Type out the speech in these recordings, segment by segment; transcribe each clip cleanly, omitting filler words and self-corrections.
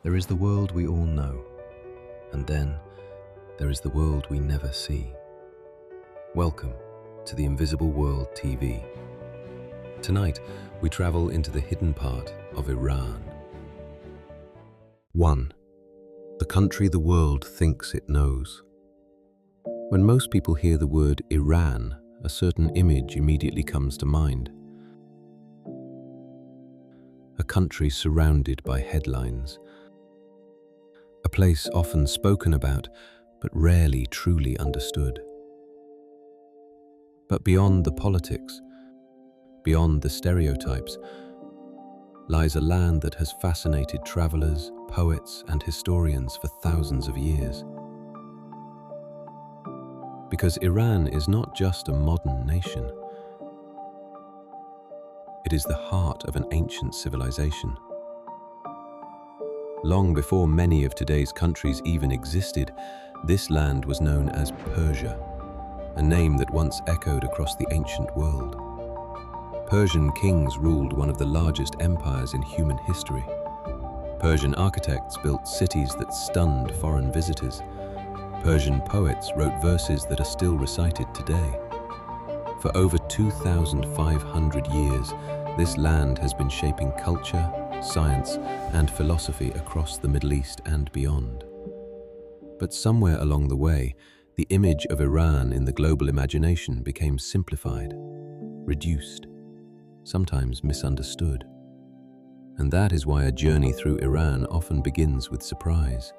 There is the world we all know, and then there is the world we never see. Welcome to the Invisible World TV. Tonight, we travel into the hidden part of Iran. 1. The country the world thinks it knows. When most people hear the word Iran, a certain image immediately comes to mind. A country surrounded by headlines. A place often spoken about, but rarely truly understood. But beyond the politics, beyond the stereotypes, lies a land that has fascinated travelers, poets, and historians for thousands of years. Because Iran is not just a modern nation. It is the heart of an ancient civilization. Long before many of today's countries even existed, this land was known as Persia, a name that once echoed across the ancient world. Persian kings ruled one of the largest empires in human history. Persian architects built cities that stunned foreign visitors. Persian poets wrote verses that are still recited today. For over 2,500 years, this land has been shaping culture, science, and philosophy across the Middle East and beyond. But somewhere along the way, the image of Iran in the global imagination became simplified, reduced, sometimes misunderstood. And that is why a journey through Iran often begins with surprise,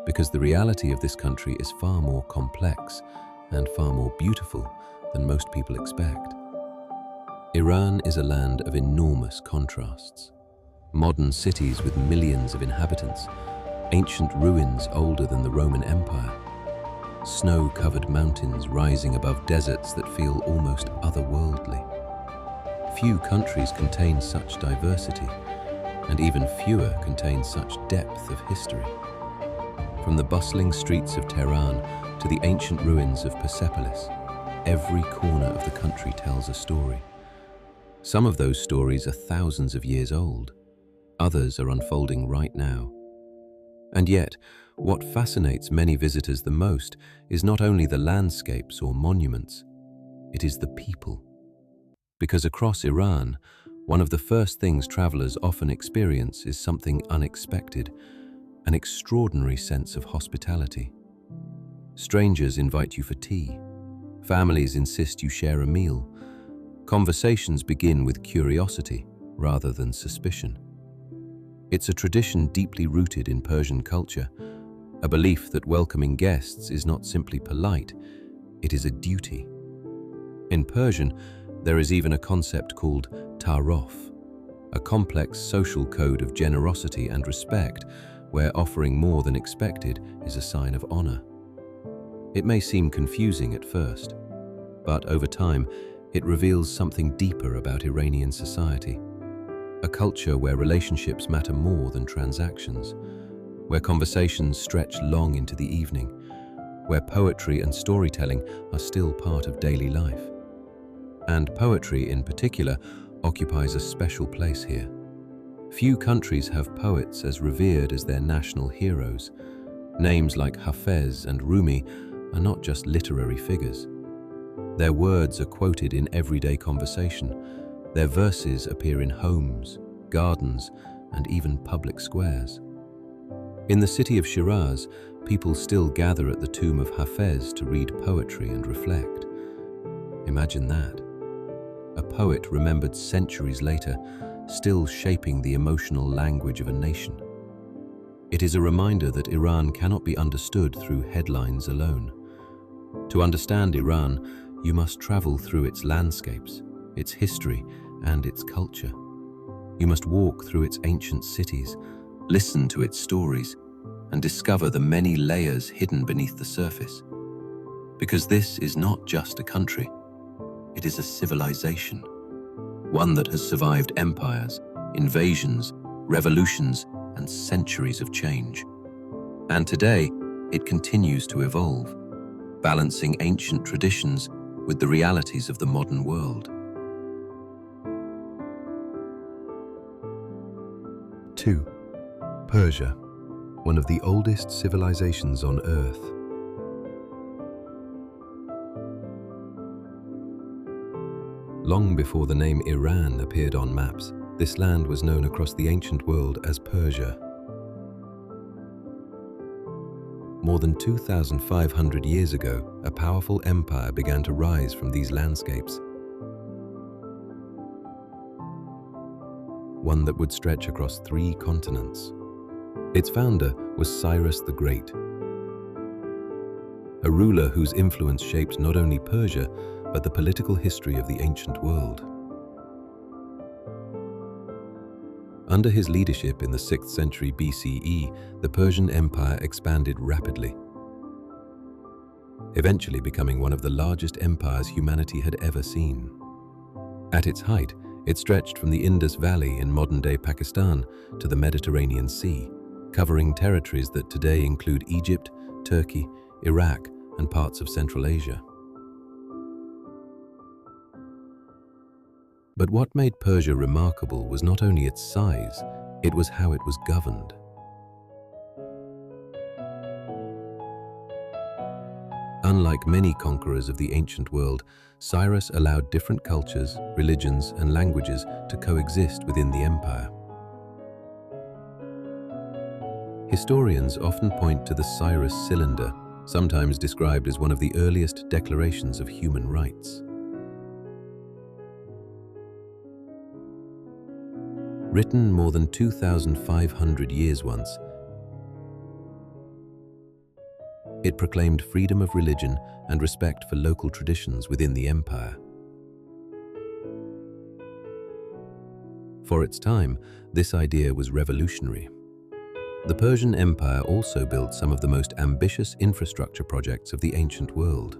because the reality of this country is far more complex and far more beautiful than most people expect. Iran is a land of enormous contrasts. Modern cities with millions of inhabitants, ancient ruins older than the Roman Empire, snow-covered mountains rising above deserts that feel almost otherworldly. Few countries contain such diversity, and even fewer contain such depth of history. From the bustling streets of Tehran to the ancient ruins of Persepolis, every corner of the country tells a story. Some of those stories are thousands of years old. Others are unfolding right now. And yet, what fascinates many visitors the most is not only the landscapes or monuments, it is the people. Because across Iran, one of the first things travelers often experience is something unexpected, an extraordinary sense of hospitality. Strangers invite you for tea. Families insist you share a meal. Conversations begin with curiosity rather than suspicion. It's a tradition deeply rooted in Persian culture, a belief that welcoming guests is not simply polite, it is a duty. In Persian, there is even a concept called tarof, a complex social code of generosity and respect where offering more than expected is a sign of honor. It may seem confusing at first, but over time, it reveals something deeper about Iranian society. A culture where relationships matter more than transactions, where conversations stretch long into the evening, where poetry and storytelling are still part of daily life. And poetry in particular occupies a special place here. Few countries have poets as revered as their national heroes. Names like Hafez and Rumi are not just literary figures. Their words are quoted in everyday conversation. Their verses appear in homes, gardens, and even public squares. In the city of Shiraz, people still gather at the tomb of Hafez to read poetry and reflect. Imagine that. A poet remembered centuries later, still shaping the emotional language of a nation. It is a reminder that Iran cannot be understood through headlines alone. To understand Iran, you must travel through its landscapes, its history, and its culture. You must walk through its ancient cities, listen to its stories, and discover the many layers hidden beneath the surface. Because this is not just a country, it is a civilization, one that has survived empires, invasions, revolutions, and centuries of change. And today, it continues to evolve, balancing ancient traditions with the realities of the modern world. 2. Persia, one of the oldest civilizations on Earth. Long before the name Iran appeared on maps, this land was known across the ancient world as Persia. More than 2,500 years ago, a powerful empire began to rise from these landscapes. One that would stretch across 3 continents. Its founder was Cyrus the Great, a ruler whose influence shaped not only Persia, but the political history of the ancient world. Under his leadership in the 6th century BCE, the Persian Empire expanded rapidly, eventually becoming one of the largest empires humanity had ever seen. At its height, it stretched from the Indus Valley in modern-day Pakistan to the Mediterranean Sea, covering territories that today include Egypt, Turkey, Iraq, and parts of Central Asia. But what made Persia remarkable was not only its size, it was how it was governed. Unlike many conquerors of the ancient world, Cyrus allowed different cultures, religions, and languages to coexist within the empire. Historians often point to the Cyrus Cylinder, sometimes described as one of the earliest declarations of human rights. Written more than 2,500 years once, it proclaimed freedom of religion and respect for local traditions within the empire. For its time, this idea was revolutionary. The Persian Empire also built some of the most ambitious infrastructure projects of the ancient world.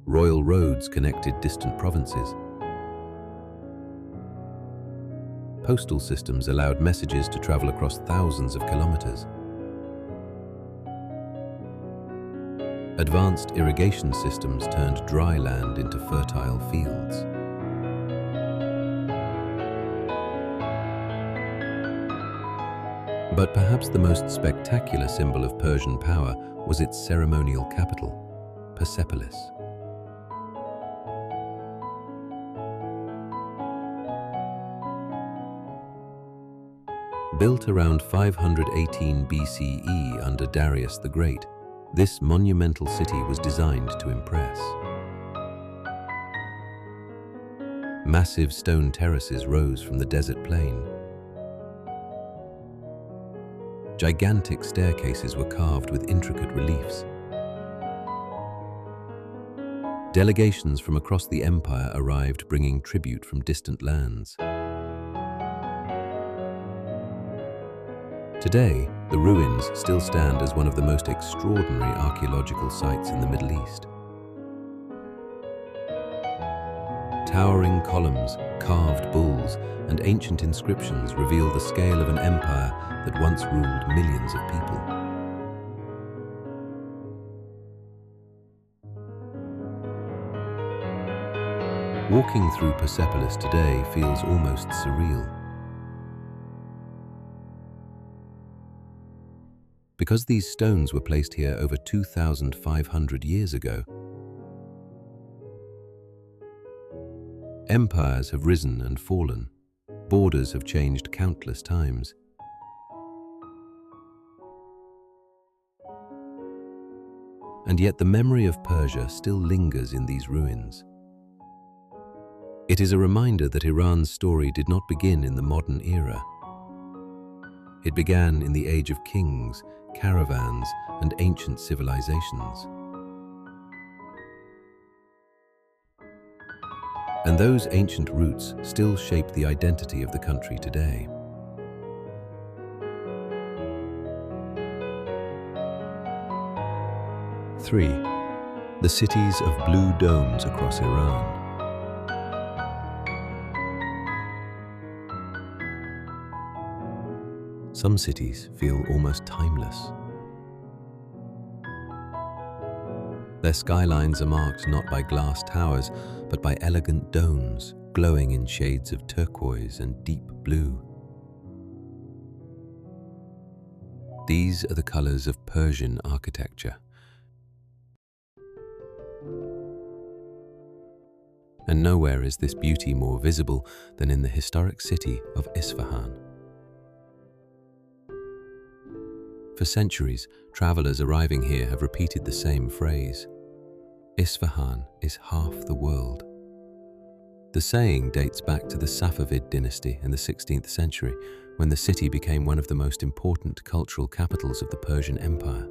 Royal roads connected distant provinces. Postal systems allowed messages to travel across thousands of kilometers. Advanced irrigation systems turned dry land into fertile fields. But perhaps the most spectacular symbol of Persian power was its ceremonial capital, Persepolis. Built around 518 BCE under Darius the Great, this monumental city was designed to impress. Massive stone terraces rose from the desert plain. Gigantic staircases were carved with intricate reliefs. Delegations from across the empire arrived bringing tribute from distant lands. Today, the ruins still stand as one of the most extraordinary archaeological sites in the Middle East. Towering columns, carved bulls, and ancient inscriptions reveal the scale of an empire that once ruled millions of people. Walking through Persepolis today feels almost surreal. Because these stones were placed here over 2,500 years ago, empires have risen and fallen, borders have changed countless times. And yet the memory of Persia still lingers in these ruins. It is a reminder that Iran's story did not begin in the modern era. It began in the age of kings, caravans, and ancient civilizations. And those ancient roots still shape the identity of the country today. Three, the cities of blue domes across Iran. Some cities feel almost timeless. Their skylines are marked not by glass towers, but by elegant domes, glowing in shades of turquoise and deep blue. These are the colors of Persian architecture. And nowhere is this beauty more visible than in the historic city of Isfahan. For centuries, travelers arriving here have repeated the same phrase: Isfahan is half the world. The saying dates back to the Safavid dynasty in the 16th century, when the city became one of the most important cultural capitals of the Persian Empire.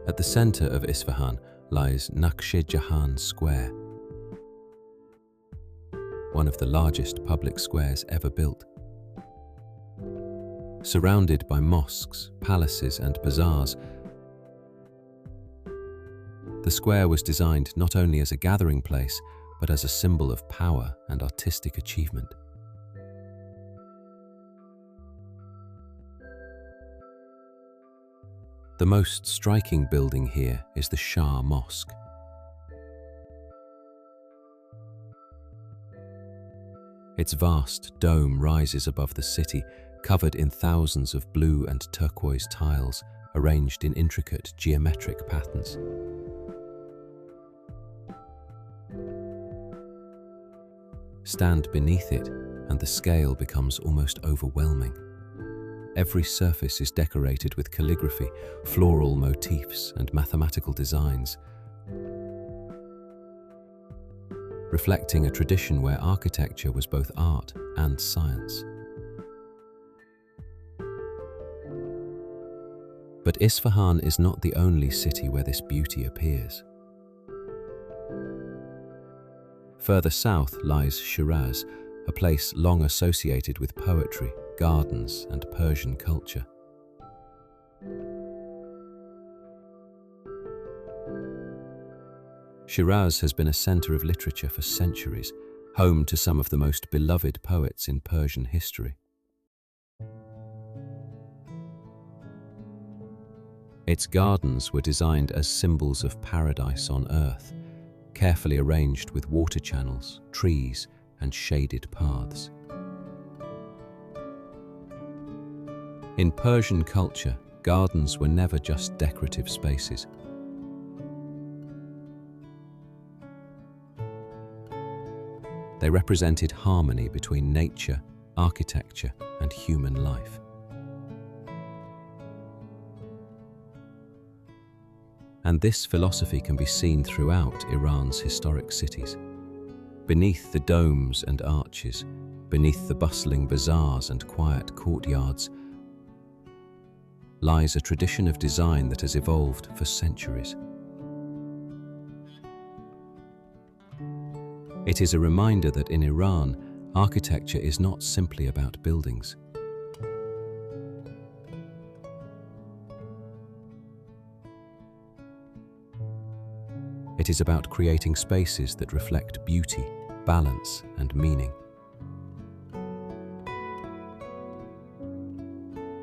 At the center of Isfahan lies Nakhchivan Square, one of the largest public squares ever built. Surrounded by mosques, palaces, and bazaars, the square was designed not only as a gathering place, but as a symbol of power and artistic achievement. The most striking building here is the Shah Mosque. Its vast dome rises above the city, covered in thousands of blue and turquoise tiles, arranged in intricate geometric patterns. Stand beneath it, and the scale becomes almost overwhelming. Every surface is decorated with calligraphy, floral motifs, and mathematical designs, reflecting a tradition where architecture was both art and science. But Isfahan is not the only city where this beauty appears. Further south lies Shiraz, a place long associated with poetry, gardens, and Persian culture. Shiraz has been a center of literature for centuries, home to some of the most beloved poets in Persian history. Its gardens were designed as symbols of paradise on earth, carefully arranged with water channels, trees, and shaded paths. In Persian culture, gardens were never just decorative spaces. They represented harmony between nature, architecture, and human life. And this philosophy can be seen throughout Iran's historic cities. Beneath the domes and arches, beneath the bustling bazaars and quiet courtyards, lies a tradition of design that has evolved for centuries. It is a reminder that in Iran, architecture is not simply about buildings. It is about creating spaces that reflect beauty, balance, and meaning.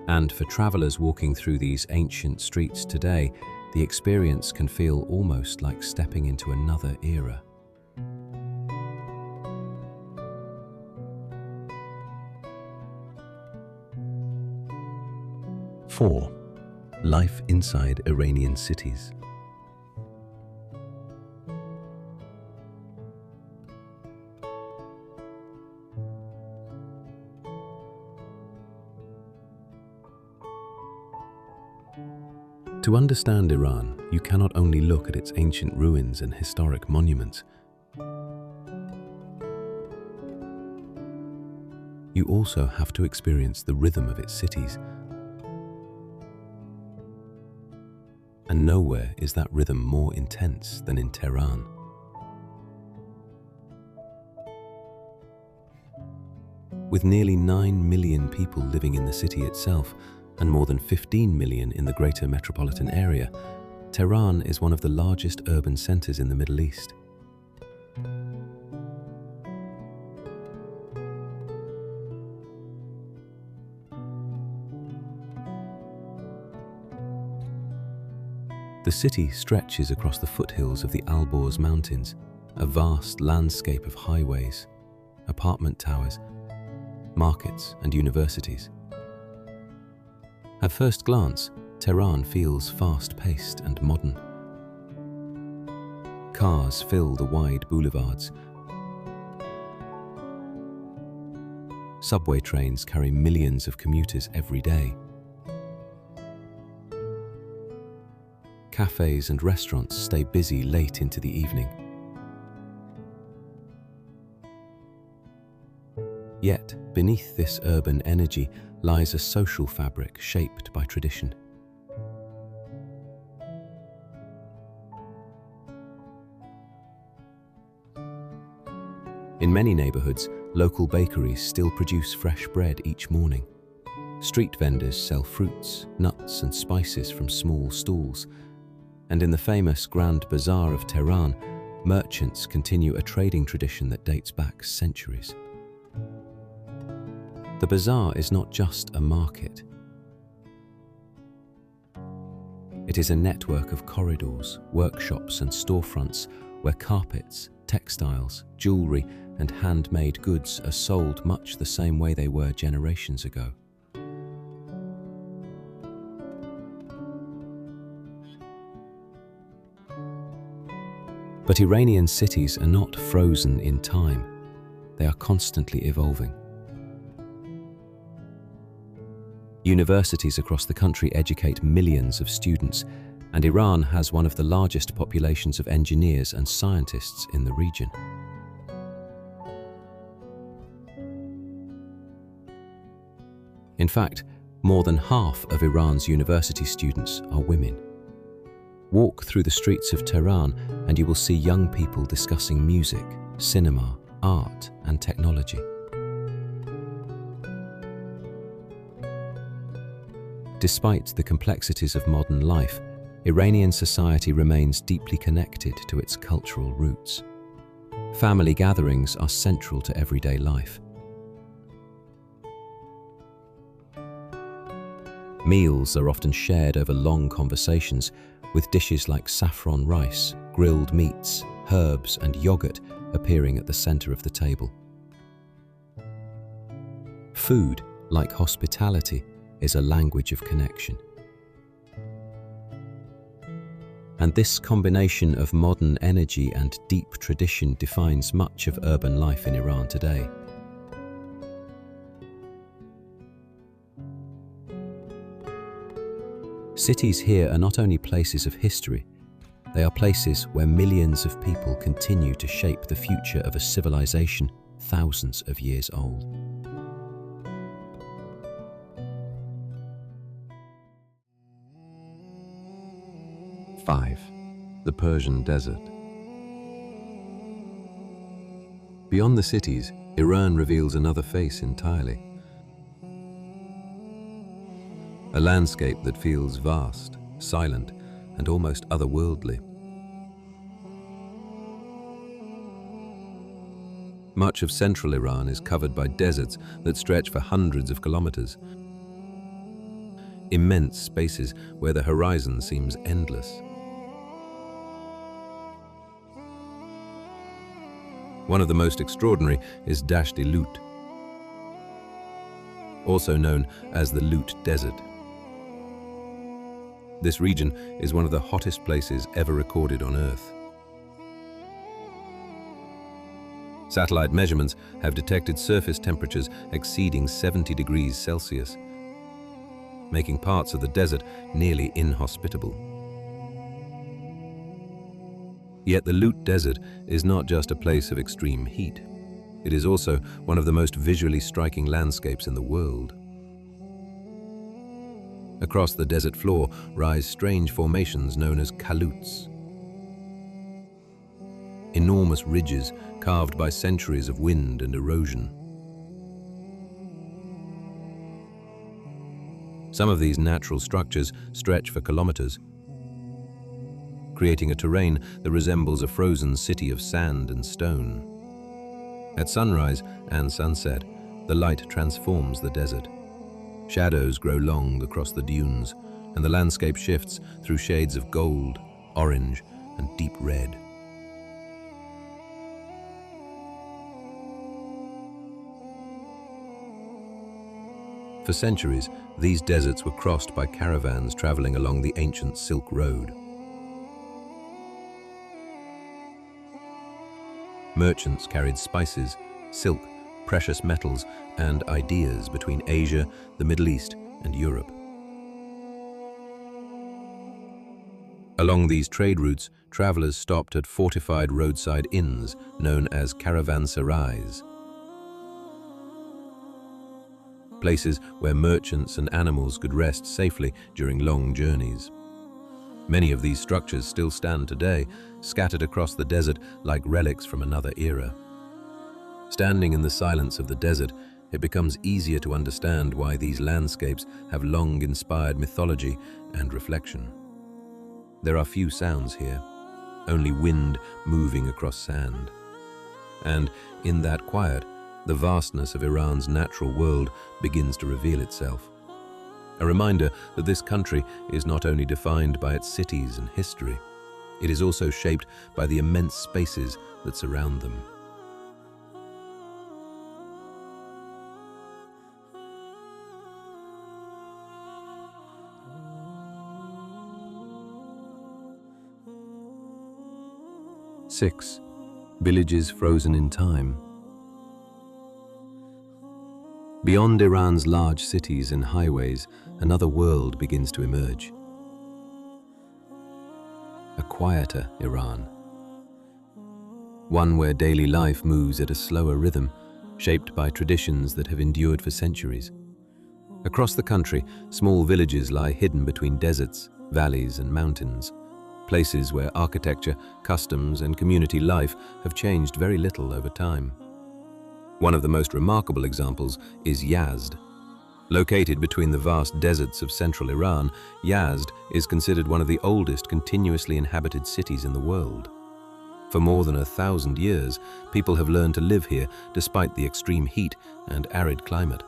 And for travelers walking through these ancient streets today, the experience can feel almost like stepping into another era. 4. Life inside Iranian cities. To understand Iran, you cannot only look at its ancient ruins and historic monuments. You also have to experience the rhythm of its cities. And nowhere is that rhythm more intense than in Tehran. With nearly 9 million people living in the city itself, and more than 15 million in the greater metropolitan area, Tehran is one of the largest urban centers in the Middle East. The city stretches across the foothills of the Alborz Mountains, a vast landscape of highways, apartment towers, markets and universities. At first glance, Tehran feels fast-paced and modern. Cars fill the wide boulevards. Subway trains carry millions of commuters every day. Cafes and restaurants stay busy late into the evening. Yet, beneath this urban energy lies a social fabric shaped by tradition. In many neighborhoods, local bakeries still produce fresh bread each morning. Street vendors sell fruits, nuts and spices from small stalls. And in the famous Grand Bazaar of Tehran, merchants continue a trading tradition that dates back centuries. The bazaar is not just a market. It is a network of corridors, workshops and storefronts where carpets, textiles, jewelry and handmade goods are sold much the same way they were generations ago. But Iranian cities are not frozen in time. They are constantly evolving. Universities across the country educate millions of students, and Iran has one of the largest populations of engineers and scientists in the region. In fact, more than half of Iran's university students are women. Walk through the streets of Tehran and you will see young people discussing music, cinema, art and technology. Despite the complexities of modern life, Iranian society remains deeply connected to its cultural roots. Family gatherings are central to everyday life. Meals are often shared over long conversations, with dishes like saffron rice, grilled meats, herbs and yogurt appearing at the center of the table. Food, like hospitality, is a language of connection. And this combination of modern energy and deep tradition defines much of urban life in Iran today. Cities here are not only places of history, they are places where millions of people continue to shape the future of a civilization thousands of years old. Five, the Persian Desert. Beyond the cities, Iran reveals another face entirely. A landscape that feels vast, silent, and almost otherworldly. Much of central Iran is covered by deserts that stretch for hundreds of kilometers. Immense spaces where the horizon seems endless. One of the most extraordinary is Dasht-i-Lut, also known as the Lut Desert. This region is one of the hottest places ever recorded on Earth. Satellite measurements have detected surface temperatures exceeding 70 degrees Celsius, making parts of the desert nearly inhospitable. Yet the Lut Desert is not just a place of extreme heat. It is also one of the most visually striking landscapes in the world. Across the desert floor rise strange formations known as kaluts. Enormous ridges carved by centuries of wind and erosion. Some of these natural structures stretch for kilometers, creating a terrain that resembles a frozen city of sand and stone. At sunrise and sunset, the light transforms the desert. Shadows grow long across the dunes, and the landscape shifts through shades of gold, orange, and deep red. For centuries, these deserts were crossed by caravans traveling along the ancient Silk Road. Merchants carried spices, silk, precious metals, and ideas between Asia, the Middle East, and Europe. Along these trade routes, travelers stopped at fortified roadside inns known as caravanserais, places where merchants and animals could rest safely during long journeys. Many of these structures still stand today, scattered across the desert like relics from another era. Standing in the silence of the desert, it becomes easier to understand why these landscapes have long inspired mythology and reflection. There are few sounds here, only wind moving across sand. And in that quiet, the vastness of Iran's natural world begins to reveal itself. A reminder that this country is not only defined by its cities and history, it is also shaped by the immense spaces that surround them. Six, villages frozen in time. Beyond Iran's large cities and highways, another world begins to emerge. A quieter Iran. One where daily life moves at a slower rhythm, shaped by traditions that have endured for centuries. Across the country, small villages lie hidden between deserts, valleys, and mountains, places where architecture, customs, and community life have changed very little over time. One of the most remarkable examples is Yazd. Located between the vast deserts of central Iran, Yazd is considered one of the oldest continuously inhabited cities in the world. For more than 1,000 years, people have learned to live here despite the extreme heat and arid climate.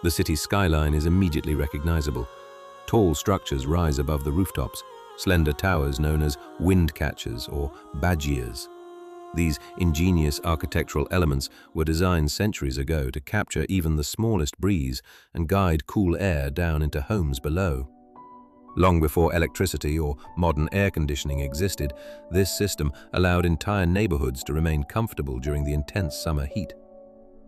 The city's skyline is immediately recognizable. Tall structures rise above the rooftops, slender towers known as wind catchers or bajias. These ingenious architectural elements were designed centuries ago to capture even the smallest breeze and guide cool air down into homes below. Long before electricity or modern air conditioning existed, this system allowed entire neighborhoods to remain comfortable during the intense summer heat.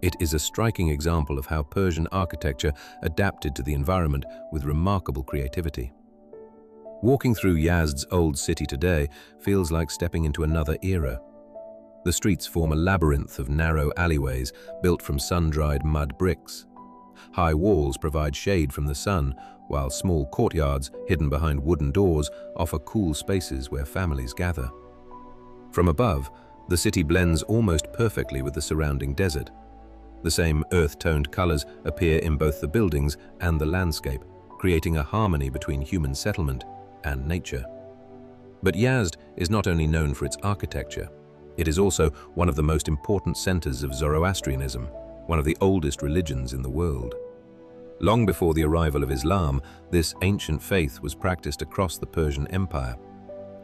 It is a striking example of how Persian architecture adapted to the environment with remarkable creativity. Walking through Yazd's old city today feels like stepping into another era. The streets form a labyrinth of narrow alleyways built from sun-dried mud bricks. High walls provide shade from the sun, while small courtyards hidden behind wooden doors offer cool spaces where families gather. From above, the city blends almost perfectly with the surrounding desert. The same earth-toned colors appear in both the buildings and the landscape, creating a harmony between human settlement and nature. But Yazd is not only known for its architecture. It is also one of the most important centers of Zoroastrianism, one of the oldest religions in the world. Long before the arrival of Islam, this ancient faith was practiced across the Persian Empire.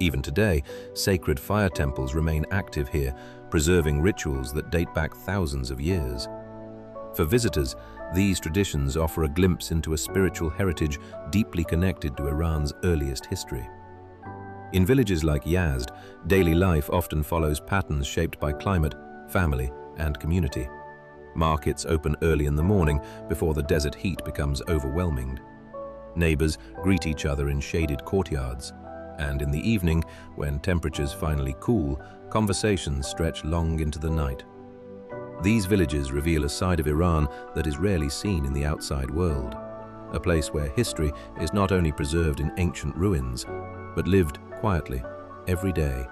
Even today, sacred fire temples remain active here, preserving rituals that date back thousands of years. For visitors, these traditions offer a glimpse into a spiritual heritage deeply connected to Iran's earliest history. In villages like Yazd, daily life often follows patterns shaped by climate, family, and community. Markets open early in the morning before the desert heat becomes overwhelming. Neighbors greet each other in shaded courtyards, and in the evening, when temperatures finally cool, conversations stretch long into the night. These villages reveal a side of Iran that is rarely seen in the outside world, a place where history is not only preserved in ancient ruins, but lived quietly, every day,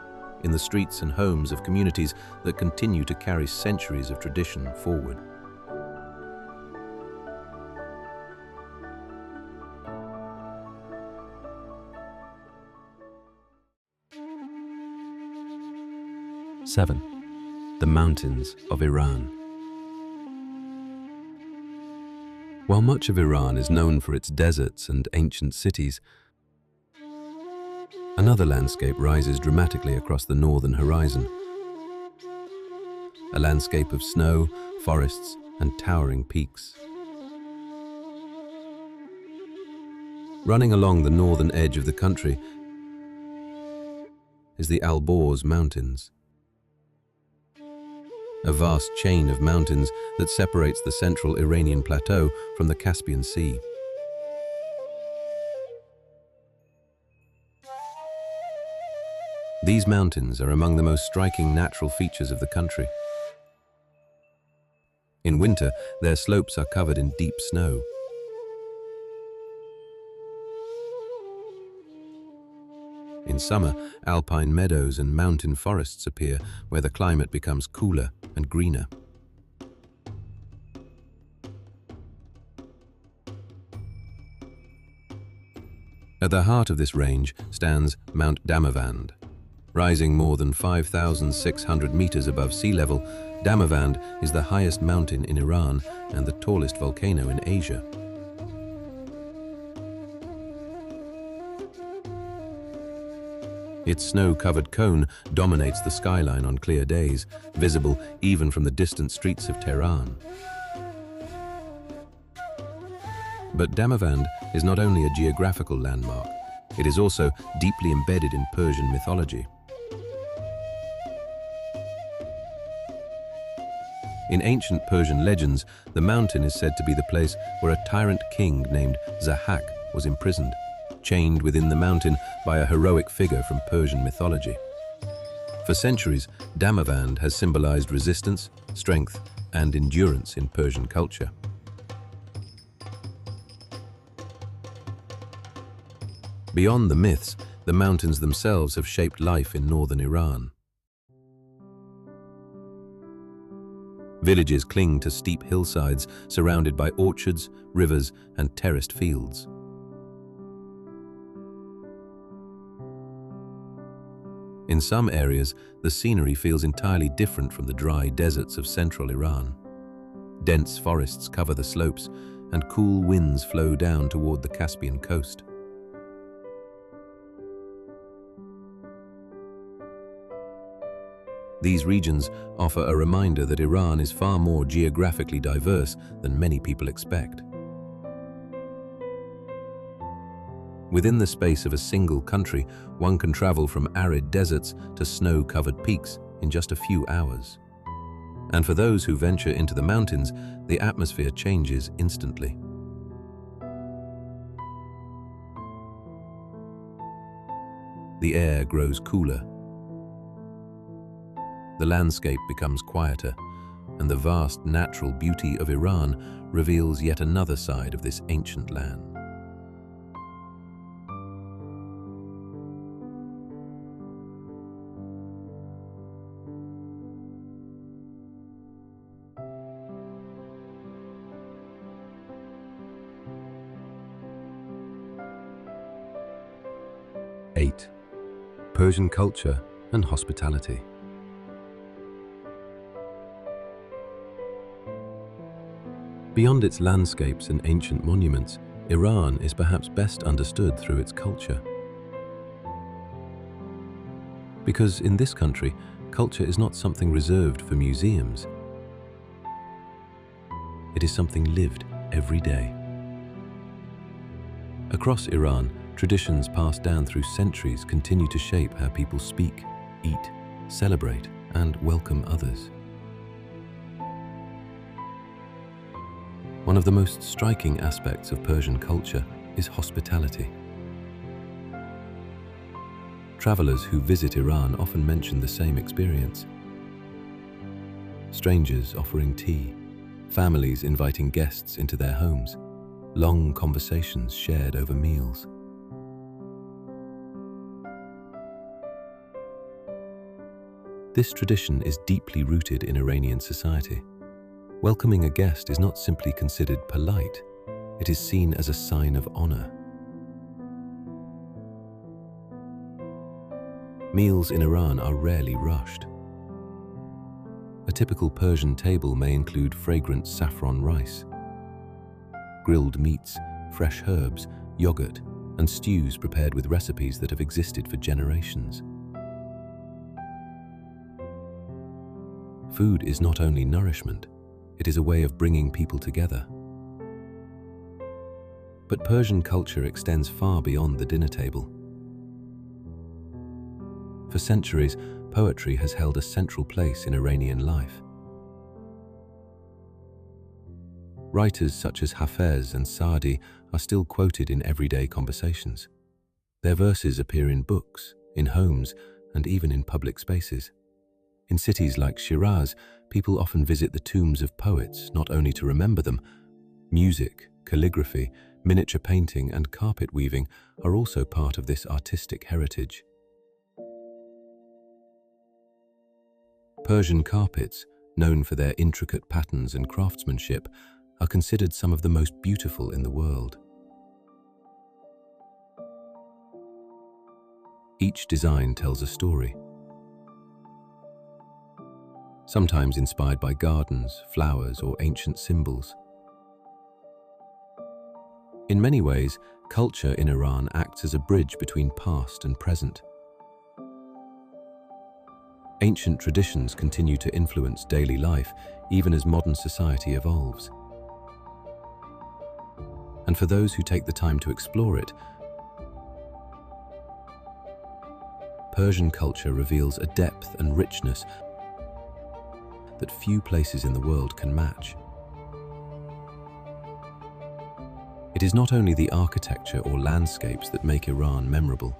in the streets and homes of communities that continue to carry centuries of tradition forward. Seven, the mountains of Iran. While much of Iran is known for its deserts and ancient cities, another landscape rises dramatically across the northern horizon. A landscape of snow, forests, and towering peaks. Running along the northern edge of the country is the Alborz Mountains, a vast chain of mountains that separates the central Iranian plateau from the Caspian Sea. These mountains are among the most striking natural features of the country. In winter, their slopes are covered in deep snow. In summer, alpine meadows and mountain forests appear, where the climate becomes cooler and greener. At the heart of this range stands Mount Damavand. Rising more than 5,600 meters above sea level, Damavand is the highest mountain in Iran and the tallest volcano in Asia. Its snow-covered cone dominates the skyline on clear days, visible even from the distant streets of Tehran. But Damavand is not only a geographical landmark, it is also deeply embedded in Persian mythology. In ancient Persian legends, the mountain is said to be the place where a tyrant king named Zahak was imprisoned, chained within the mountain by a heroic figure from Persian mythology. For centuries, Damavand has symbolized resistance, strength, and endurance in Persian culture. Beyond the myths, the mountains themselves have shaped life in northern Iran. Villages cling to steep hillsides surrounded by orchards, rivers, and terraced fields. In some areas, the scenery feels entirely different from the dry deserts of central Iran. Dense forests cover the slopes, and cool winds flow down toward the Caspian coast. These regions offer a reminder that Iran is far more geographically diverse than many people expect. Within the space of a single country, one can travel from arid deserts to snow-covered peaks in just a few hours. And for those who venture into the mountains, the atmosphere changes instantly. The air grows cooler. The landscape becomes quieter, and the vast natural beauty of Iran reveals yet another side of this ancient land. Eight, Persian culture and hospitality. Beyond its landscapes and ancient monuments, Iran is perhaps best understood through its culture. Because in this country, culture is not something reserved for museums. It is something lived every day. Across Iran, traditions passed down through centuries continue to shape how people speak, eat, celebrate, and welcome others. One of the most striking aspects of Persian culture is hospitality. Travelers who visit Iran often mention the same experience. Strangers offering tea, families inviting guests into their homes, long conversations shared over meals. This tradition is deeply rooted in Iranian society. Welcoming a guest is not simply considered polite, it is seen as a sign of honor. Meals in Iran are rarely rushed. A typical Persian table may include fragrant saffron rice, grilled meats, fresh herbs, yogurt, and stews prepared with recipes that have existed for generations. Food is not only nourishment, it is a way of bringing people together. But Persian culture extends far beyond the dinner table. For centuries, poetry has held a central place in Iranian life. Writers such as Hafez and Saadi are still quoted in everyday conversations. Their verses appear in books, in homes, and even in public spaces. In cities like Shiraz, people often visit the tombs of poets not only to remember them. Music, calligraphy, miniature painting, and carpet weaving are also part of this artistic heritage. Persian carpets, known for their intricate patterns and craftsmanship, are considered some of the most beautiful in the world. Each design tells a story, sometimes inspired by gardens, flowers, or ancient symbols. In many ways, culture in Iran acts as a bridge between past and present. Ancient traditions continue to influence daily life, even as modern society evolves. And for those who take the time to explore it, Persian culture reveals a depth and richness that few places in the world can match. It is not only the architecture or landscapes that make Iran memorable.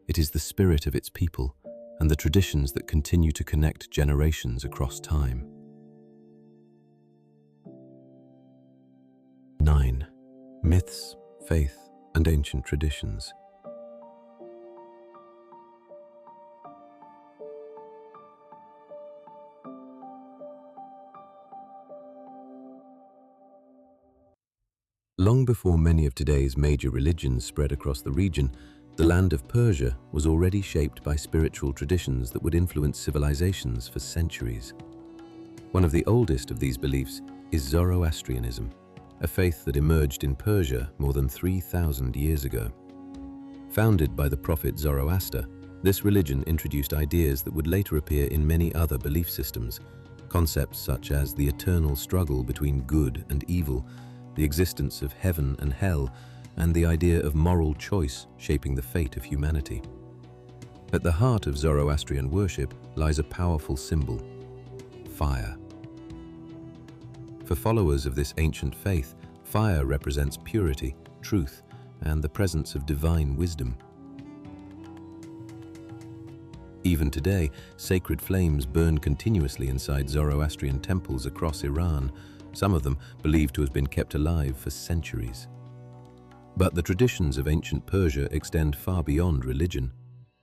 It is the spirit of its people and the traditions that continue to connect generations across time. 9. Myths, faith, and ancient traditions. Long before many of today's major religions spread across the region, the land of Persia was already shaped by spiritual traditions that would influence civilizations for centuries. One of the oldest of these beliefs is Zoroastrianism, a faith that emerged in Persia more than 3,000 years ago. Founded by the prophet Zoroaster, this religion introduced ideas that would later appear in many other belief systems, concepts such as the eternal struggle between good and evil, the existence of heaven and hell, and the idea of moral choice shaping the fate of humanity. At the heart of Zoroastrian worship lies a powerful symbol: fire. For followers of this ancient faith, fire represents purity, truth, and the presence of divine wisdom. Even today, sacred flames burn continuously inside Zoroastrian temples across Iran, some of them believed to have been kept alive for centuries. But the traditions of ancient Persia extend far beyond religion.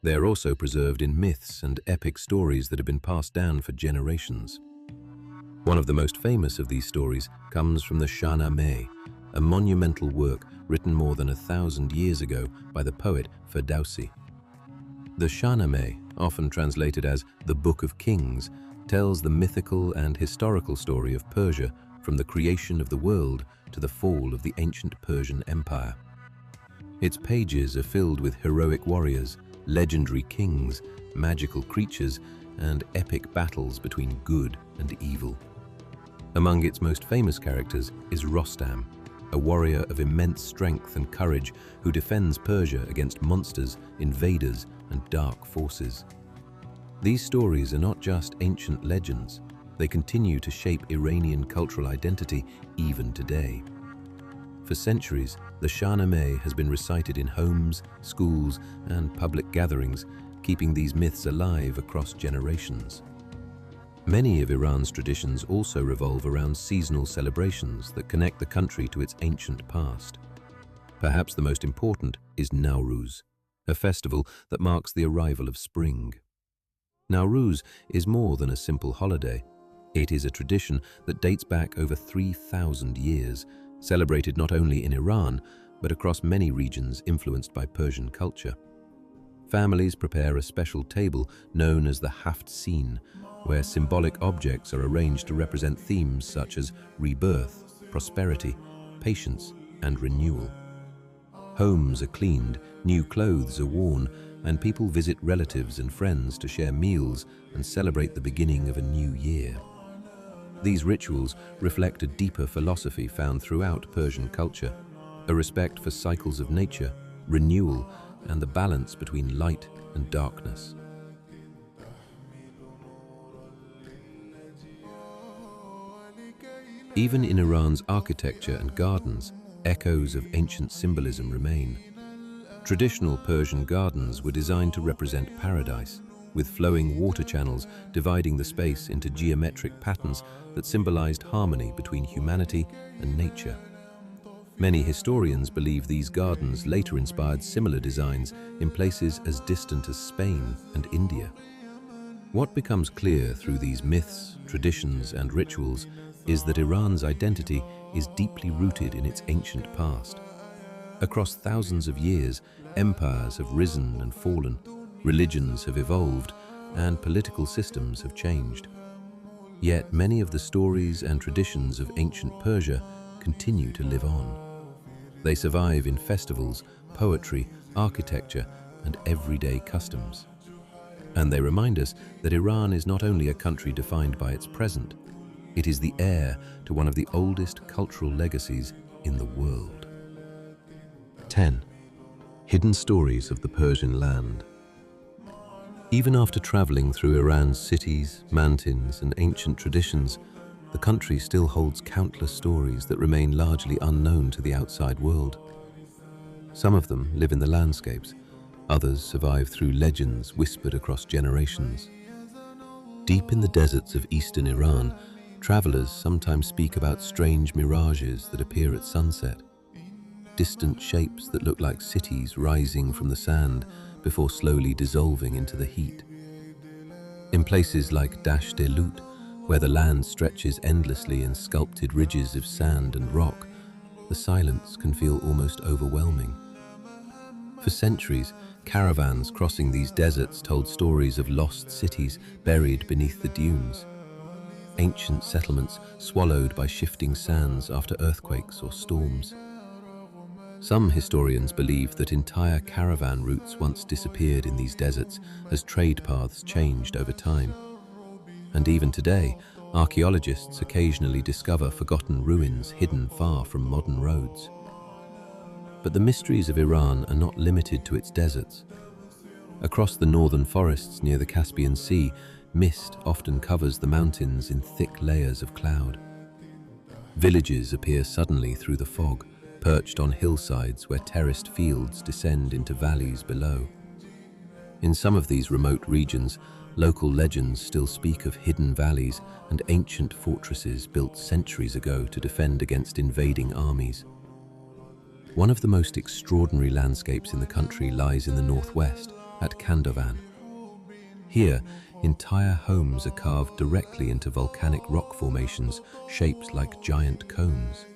They are also preserved in myths and epic stories that have been passed down for generations. One of the most famous of these stories comes from the Shahnameh, a monumental work written more than 1,000 years ago by the poet Ferdowsi. The Shahnameh, often translated as the Book of Kings, tells the mythical and historical story of Persia from the creation of the world to the fall of the ancient Persian Empire. Its pages are filled with heroic warriors, legendary kings, magical creatures, and epic battles between good and evil. Among its most famous characters is Rostam, a warrior of immense strength and courage who defends Persia against monsters, invaders, and dark forces. These stories are not just ancient legends, they continue to shape Iranian cultural identity even today. For centuries, the Shahnameh has been recited in homes, schools, and public gatherings, keeping these myths alive across generations. Many of Iran's traditions also revolve around seasonal celebrations that connect the country to its ancient past. Perhaps the most important is Nowruz, a festival that marks the arrival of spring. Nowruz is more than a simple holiday. It is a tradition that dates back over 3,000 years, celebrated not only in Iran, but across many regions influenced by Persian culture. Families prepare a special table known as the haft sin, where symbolic objects are arranged to represent themes such as rebirth, prosperity, patience, and renewal. Homes are cleaned, new clothes are worn, and people visit relatives and friends to share meals and celebrate the beginning of a new year. These rituals reflect a deeper philosophy found throughout Persian culture, a respect for cycles of nature, renewal, and the balance between light and darkness. Even in Iran's architecture and gardens, echoes of ancient symbolism remain. Traditional Persian gardens were designed to represent paradise, with flowing water channels dividing the space into geometric patterns that symbolized harmony between humanity and nature. Many historians believe these gardens later inspired similar designs in places as distant as Spain and India. What becomes clear through these myths, traditions, and rituals is that Iran's identity is deeply rooted in its ancient past. Across thousands of years, empires have risen and fallen, religions have evolved, and political systems have changed. Yet many of the stories and traditions of ancient Persia continue to live on. They survive in festivals, poetry, architecture, and everyday customs. And they remind us that Iran is not only a country defined by its present, it is the heir to one of the oldest cultural legacies in the world. 10. Hidden stories of the Persian land. Even after traveling through Iran's cities, mountains, and ancient traditions, the country still holds countless stories that remain largely unknown to the outside world. Some of them live in the landscapes, others survive through legends whispered across generations. Deep in the deserts of eastern Iran, travelers sometimes speak about strange mirages that appear at sunset, distant shapes that look like cities rising from the sand before slowly dissolving into the heat. In places like Dasht-e-Lut, where the land stretches endlessly in sculpted ridges of sand and rock, the silence can feel almost overwhelming. For centuries, caravans crossing these deserts told stories of lost cities buried beneath the dunes, ancient settlements swallowed by shifting sands after earthquakes or storms. Some historians believe that entire caravan routes once disappeared in these deserts as trade paths changed over time. And even today, archaeologists occasionally discover forgotten ruins hidden far from modern roads. But the mysteries of Iran are not limited to its deserts. Across the northern forests near the Caspian Sea, mist often covers the mountains in thick layers of cloud. Villages appear suddenly through the fog, perched on hillsides where terraced fields descend into valleys below. In some of these remote regions, local legends still speak of hidden valleys and ancient fortresses built centuries ago to defend against invading armies. One of the most extraordinary landscapes in the country lies in the northwest, at Kandovan. Here, entire homes are carved directly into volcanic rock formations shaped like giant cones.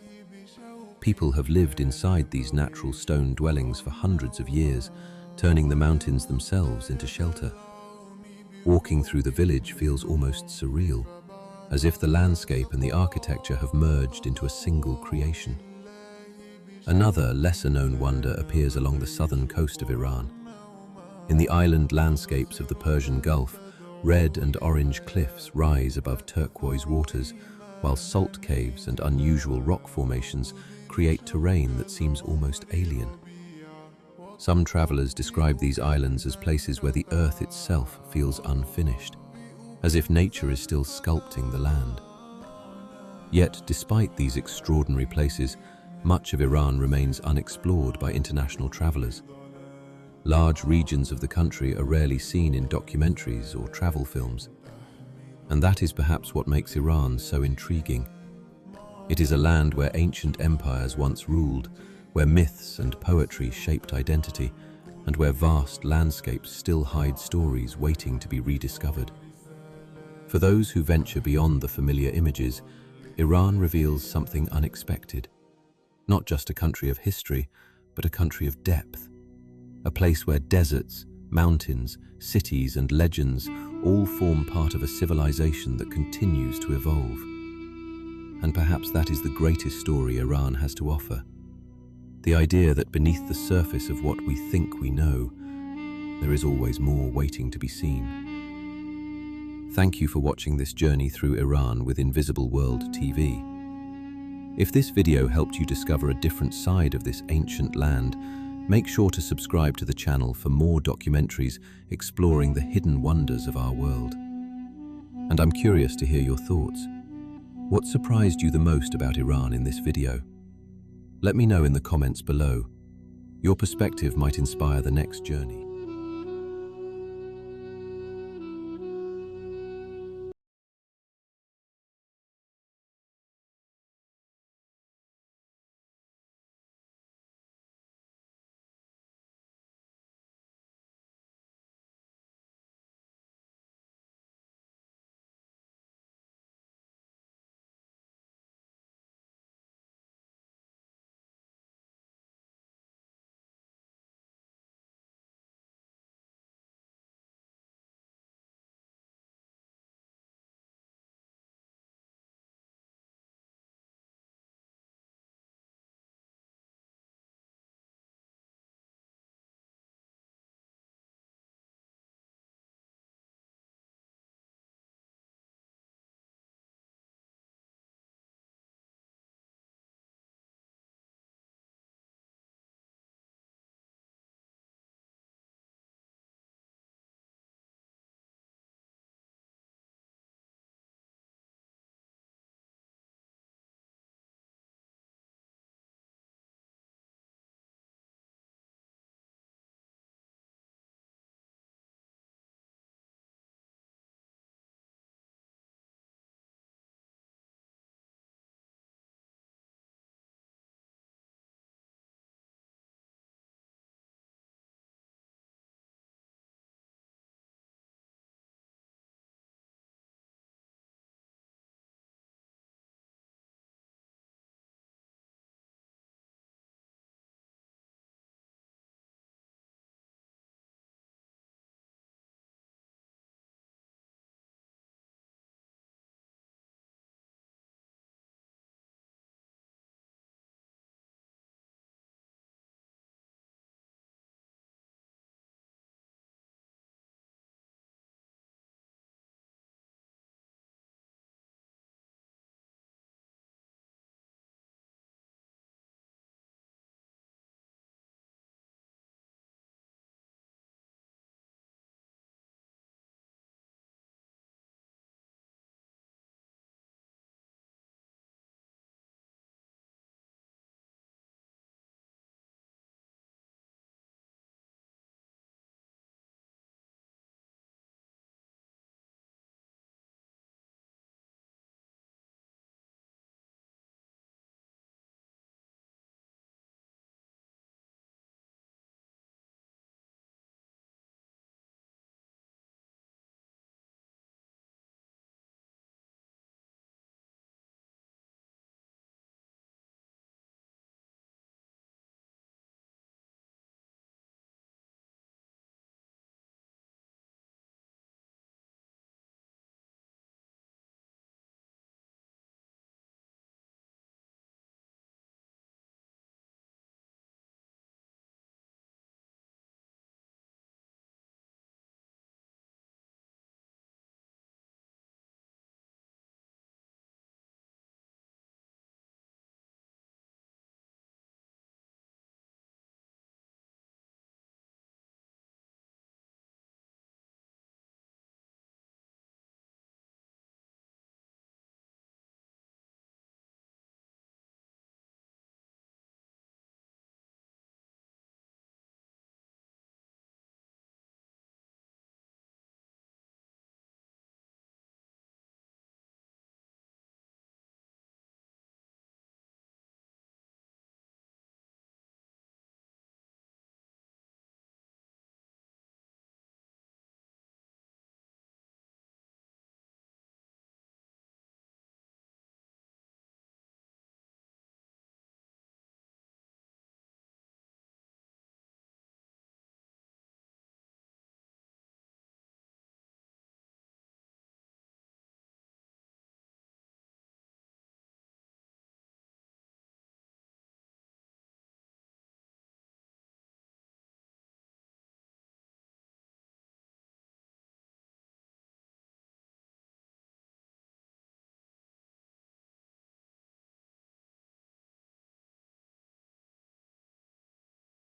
People have lived inside these natural stone dwellings for hundreds of years, turning the mountains themselves into shelter. Walking through the village feels almost surreal, as if the landscape and the architecture have merged into a single creation. Another lesser-known wonder appears along the southern coast of Iran. In the island landscapes of the Persian Gulf, red and orange cliffs rise above turquoise waters, while salt caves and unusual rock formations create terrain that seems almost alien. Some travelers describe these islands as places where the earth itself feels unfinished, as if nature is still sculpting the land. Yet, despite these extraordinary places, much of Iran remains unexplored by international travelers. Large regions of the country are rarely seen in documentaries or travel films, and that is perhaps what makes Iran so intriguing. It is a land where ancient empires once ruled, where myths and poetry shaped identity, and where vast landscapes still hide stories waiting to be rediscovered. For those who venture beyond the familiar images, Iran reveals something unexpected. Not just a country of history, but a country of depth. A place where deserts, Mountains, cities, and legends all form part of a civilization that continues to evolve. And perhaps that is the greatest story Iran has to offer. The idea that beneath the surface of what we think we know, there is always more waiting to be seen. Thank you for watching this journey through Iran with Invisible World TV. If this video helped you discover a different side of this ancient land, make sure to subscribe to the channel for more documentaries exploring the hidden wonders of our world. And I'm curious to hear your thoughts. What surprised you the most about Iran in this video? Let me know in the comments below. Your perspective might inspire the next journey.